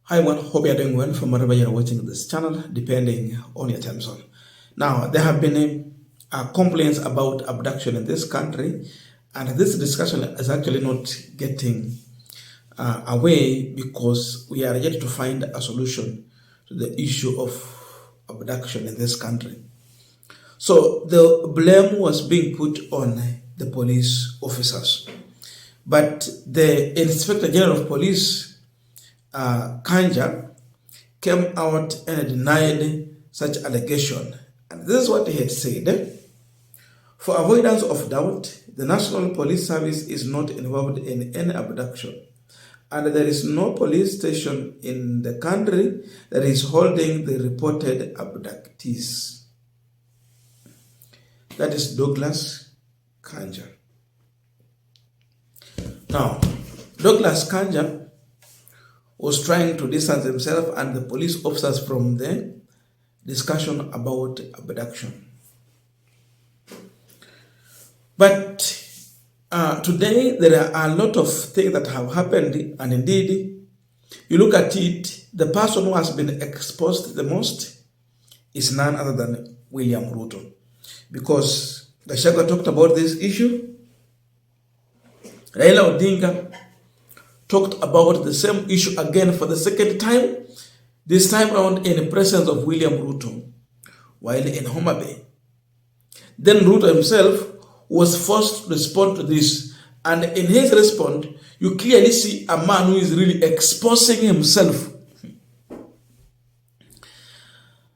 Hi everyone, hope you are doing well from wherever you are watching this channel, depending on your time zone. Now, there have been complaints about abduction in this country, and this discussion is actually not getting away because we are yet to find a solution to the issue of abduction in this country. So the blame was being put on the police officers, but the Inspector General of Police Kanja came out and denied such allegation. And this is what he had said. For avoidance of doubt, the National Police Service is not involved in any abduction, and there is no police station in the country that is holding the reported abductees. That is Douglas Kanja. Now, Douglas Kanja was trying to distance himself and the police officers from the discussion about abduction. But today there are a lot of things that have happened, and indeed, you look at it, the person who has been exposed the most is none other than William Ruto. Because the Shaga talked about this issue, Raila Odinga talked about the same issue again for the second time, this time around in the presence of William Ruto, while in Homa Bay. Then Ruto himself was forced to respond to this, and in his response, you clearly see a man who is really exposing himself.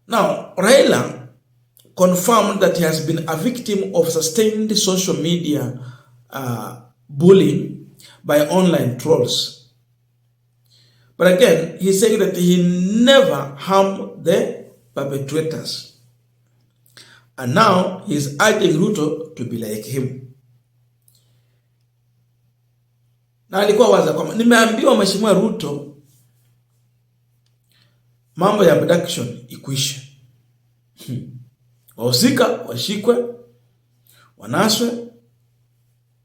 Now, Raila confirmed that he has been a victim of sustained social media bullying by online trolls. But again, he's saying that he never harmed the perpetrators. And now he's urging Ruto to be like him. Na alikuwa waza kwamba nimeambiwa mheshimiwa Ruto mambo ya abduction ikuishe. Wahusika washikwe, wanaswe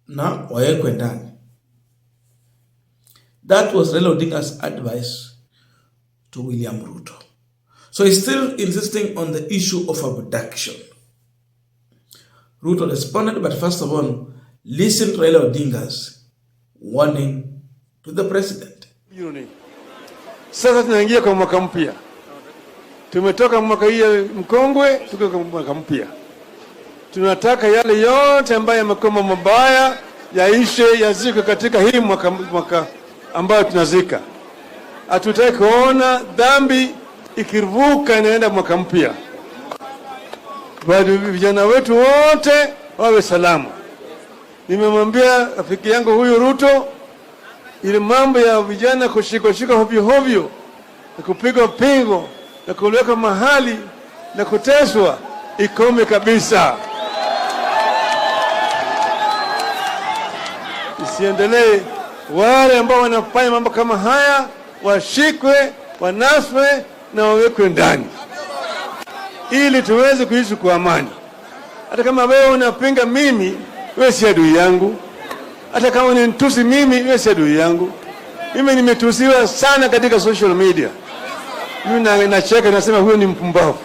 na wawekwe ndani. That was Raila Odinga's advice to William Ruto. So he's still insisting on the issue of abduction. Ruto responded, but first of all, listen to Raila Odinga's warning to the president. Sasa tunaingia kwa mwaka mpya. Tumetoka mwaka hii mkongwe, tuko kwa mwaka mpya. Tunataka yale yote ambayo yamekuwa mabaya yaishe, yazike katika hii mwaka ambayo tunazika. Hatutaki kuona dhambi ikiruka inaenda mwaka mpya. Bado vijana wetu wote wawe salama. Nimemwambia rafiki yangu huyu Ruto, ile mambo ya vijana kushika hovyo na kupigwa pingo na kuweka mahali na kuteswa ikome kabisa. Isiendelee. Wale ambao wanafanya mambo kama haya washikwe, wanaswe na wawekwe ndani, ili tuweze kuishi kwa amani. Hata kama wewe unapinga mimi, wewe si adui yangu. Hata kama unanitusi mimi, wewe si adui yangu. Mimi nimetusiwa sana katika social media. Mimi nacheka nasema huyo ni mpumbavu.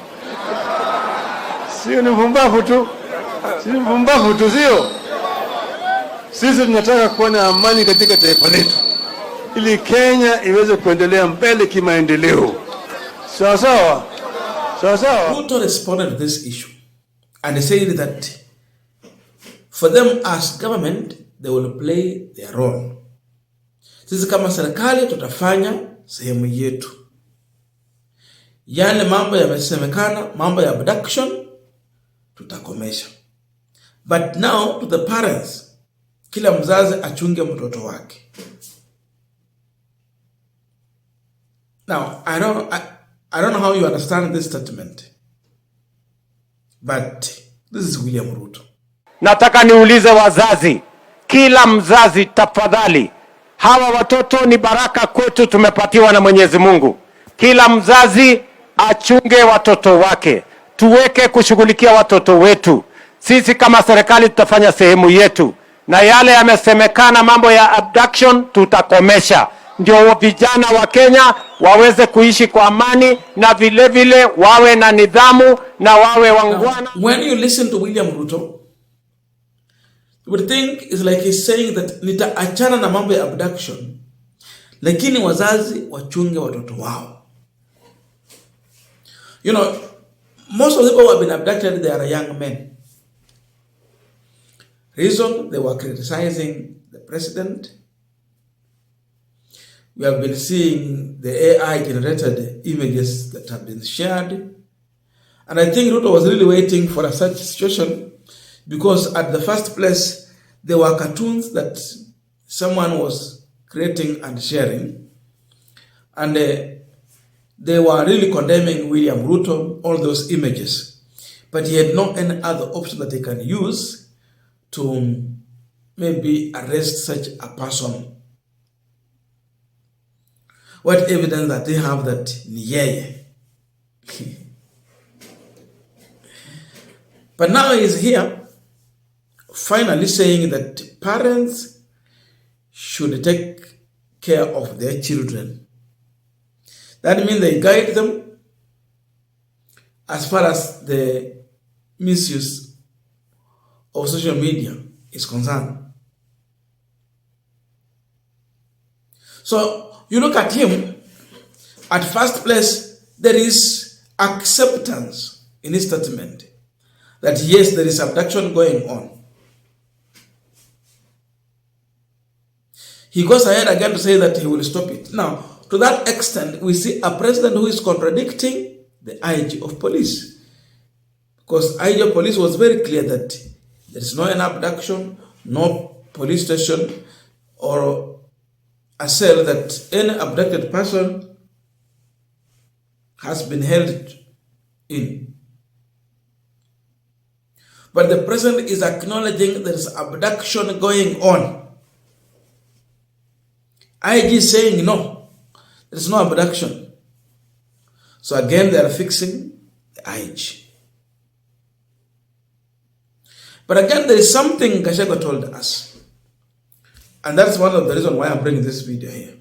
Sio ni mpumbavu tu. Sio mpumbavu tu, sio. Sisi tunataka kuwa na amani katika taifa letu, ili Kenya iweze kuendelea mbele kimaendeleo. Sawa sawa. Ruto responded to this issue and said that for them as government, they will play their role. Sisi kama serikali tutafanya sehemu yetu. Yale mambo yamesemekana, mambo ya abduction, tutakomesha. But now to the parents, kila mzazi achunge mtoto wake. Now, I don't know how you understand this statement, but this is William Ruto. Nataka niulize wazazi, kila mzazi tafadhali, hawa watoto ni baraka kwetu, tumepatiwa na Mwenyezi Mungu. Kila mzazi achunge watoto wake, tuweke kushughulikia watoto wetu. Sisi kama serikali tutafanya sehemu yetu, na yale yamesemekana mambo ya abduction tutakomesha. ndio vijana wa Kenya waweze kuishi kwa amani na vile vile wawe na nidhamu na wawe wangwana. When you listen to William Ruto, you would think it's like he's saying that nitaachana na mambo ya abduction, lakini wazazi wachunge watoto wao. You know, most of the people who have been abducted, they are young men. Reason, they were criticizing the president. We have been seeing the AI-generated images that have been shared. And I think Ruto was really waiting for such situation because at the first place, there were cartoons that someone was creating and sharing. And they were really condemning William Ruto, all those images. But he had no any other option that he can use to maybe arrest such a person. What evidence that they have that ni yeye? But now he's here, finally saying that parents should take care of their children. That means they guide them as far as the misuse of social media is concerned. So you look at him, at first place, there is acceptance in his statement that yes, there is abduction going on. He goes ahead again to say that he will stop it. Now, to that extent, we see a president who is contradicting the IG of police. Because IG of police was very clear that there is no an abduction, no police station or a cell that any abducted person has been held in. But the president is acknowledging there is abduction going on. IG is saying no, there is no abduction. So again, they are fixing the IG. But again, there is something Gachagua told us. And that's one of the reasons why I'm bringing this video here.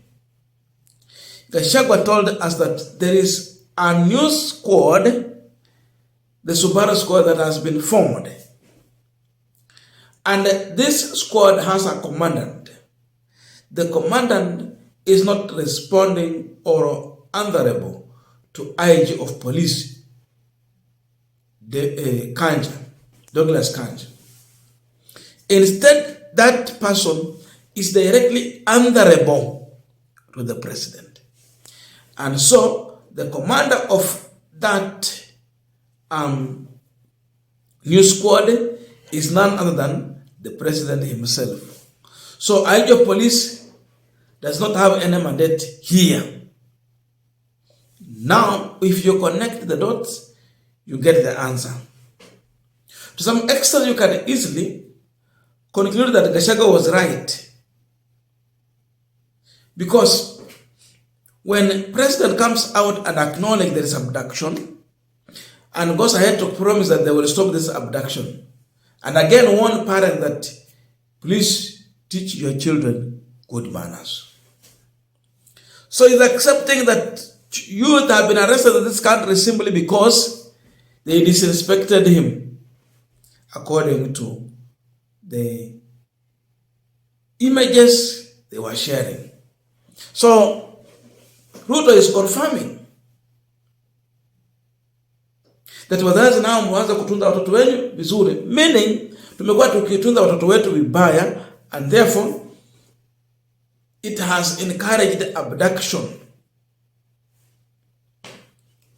Gachagua told us that there is a new squad, the Subaru squad that has been formed. And this squad has a commandant. The commandant is not responding or answerable to IG of police, Douglas Kanja. Instead, that person is directly answerable to the president. And so, the commander of that new squad is none other than the president himself. So, IG of police does not have any mandate here. Now, if you connect the dots, you get the answer. To some extent, you can easily conclude that Gachagua was right. Because when president comes out and acknowledges there is abduction and goes ahead to promise that they will stop this abduction, and again warn parents that please teach your children good manners. So he's accepting that youth have been arrested in this country simply because they disrespected him, according to the images they were sharing. So Ruto is confirming that wazazi nao mwanza kutunza watoto wenu vizuri, meaning tumekuwa tukitunza watoto wetu vibaya, and therefore it has encouraged abduction.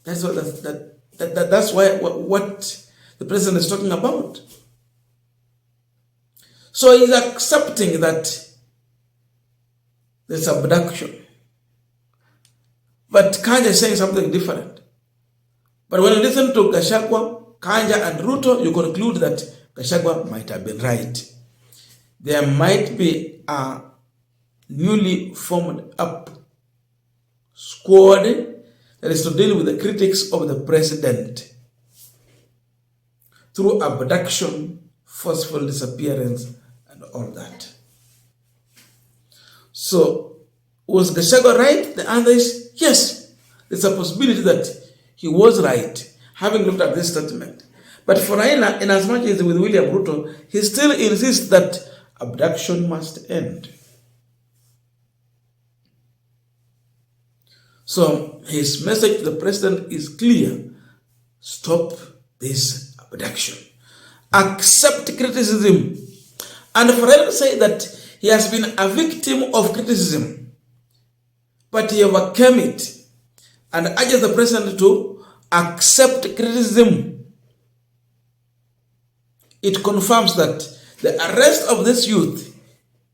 That's what the president is talking about. So he's accepting that there's abduction. But Kanja is saying something different. But when you listen to Gachagua, Kanja and Ruto, you conclude that Gachagua might have been right. There might be a newly formed up squad that is to deal with the critics of the president through abduction, forceful disappearance, and all that. So Was Gachagua right? The answer is yes. There's a possibility that he was right, having looked at this statement. But for Raila, in as much as with William Ruto, he still insists that abduction must end. So his message to the president is clear. Stop this abduction. Accept criticism. And for Raila to say that he has been a victim of criticism, but he overcame it, and urges the president to accept criticism. It confirms that the arrest of this youth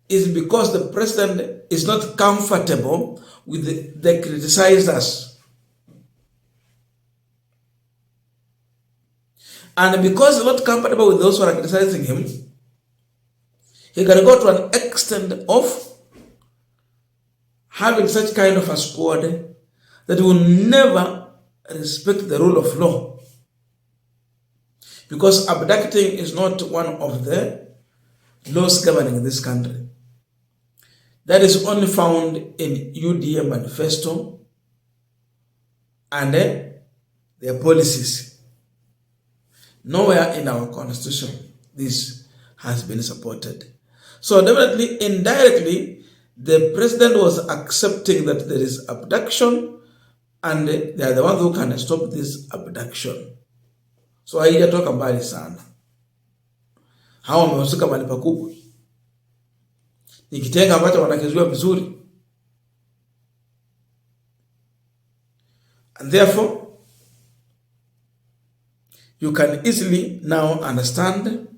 is because the president is not comfortable with the criticizers. And because he's not comfortable with those who are criticizing him, he can go to an extent of having such kind of a squad that will never respect the rule of law. Because abducting is not one of the laws governing this country. That is only found in UDA manifesto and their policies. Nowhere in our constitution this has been supported. So definitely, indirectly, the president was accepting that there is abduction and they are the ones who can stop this abduction. So haijatoka mbali sana. Hawa wamehusika mahali pakubwa. Ni kitengo ambacho wanakizuia vizuri. And therefore, you can easily now understand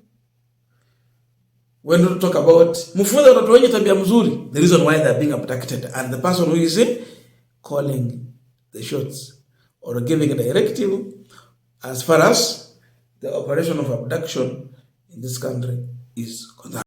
when we talk about mfunza watoto wenye tabia mzuri, the reason why they are being abducted, and the person who is calling the shots or giving a directive as far as the operation of abduction in this country is concerned.